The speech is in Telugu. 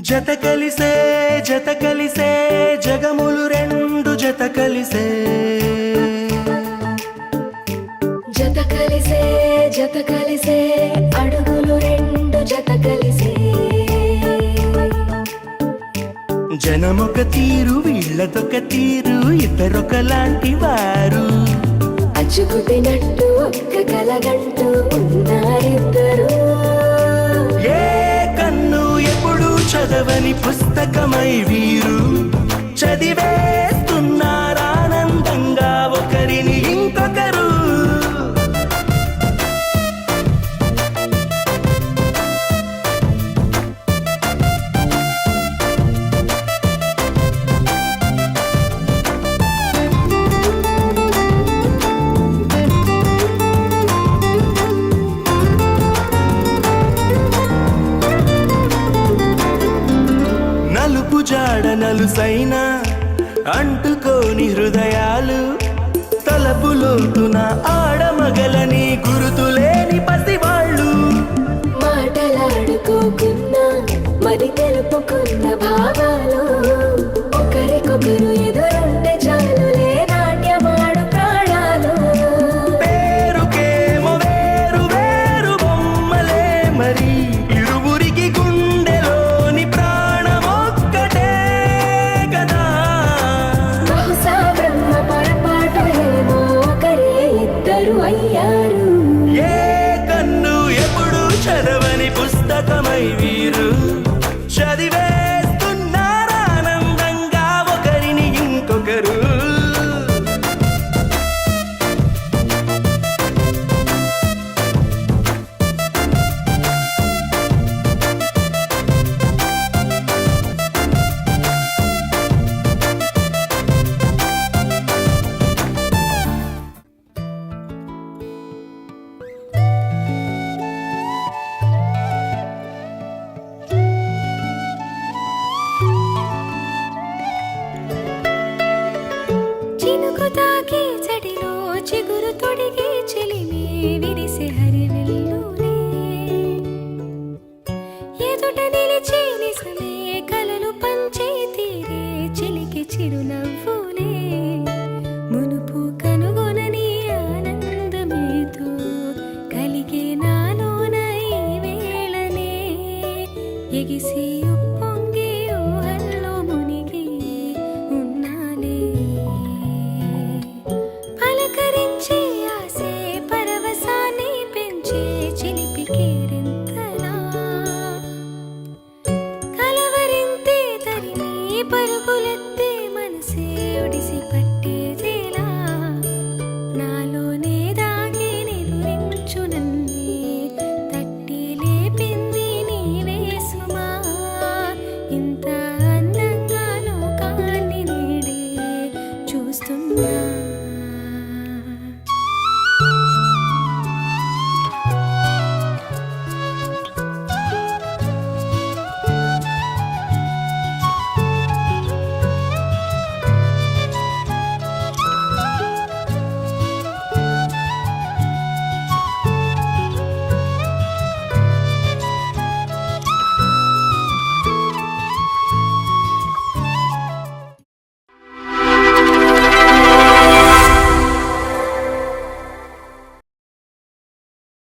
జత కలిసే జగములు రెండు జత కలిసే అడుగులు రెండు జత కలిసే జనమొక తీరు వీళ్ళదొక తీరు ఇద్దరొకలాంటి వారు అచ్చుకుతినట్టు ఒక్క కలగంటూ ఉన్నారిద్దరు ఏ కన్ను ఎప్పుడు చదవని పుస్తకమై వీరు చదివేస్తున్నారానందంగా ఒకరిని ఇంకొకరు నలుపు జాడ నలుసైన అంటుకోని హృదయాలు తలపులోతున ఆడమగలని గురుతులేని పసివాళ్ళు మాటలాడుకోకున్నా మరి తెలుపుకున్న భావాలు ఒకరికొకరు ఎదురుంటే చాలులే నాట్యమాడు ప్రాణాలు పేరుకేమో వేరు వేరు బొమ్మలే మరి ఇరువురికి గుండెలోని ప్రాణమొక్కటే కదా బహుశా బ్రహ్మ పొరపాటు ఏమో ఒకరే ఇద్దరు అయ్యారు ఏ కన్ను ఎప్పుడు చదవని పుస్తకమై వీరు చదివేస్తున్నారానందంగా ఒకరిని ఇంకొకరు చినుకు తాకే చడిలో చిగురు తొడిగే చెలిమే విరిసే హరివెల్లులే ఎదుట నిలిచి నిజమే కలలు పంచే తీరే చిలికి చిరునవ్వులే మునుపు కనుగొనని ఆనందమేతో కలిగే నాలోన ఈ వేళనే ఎగిసి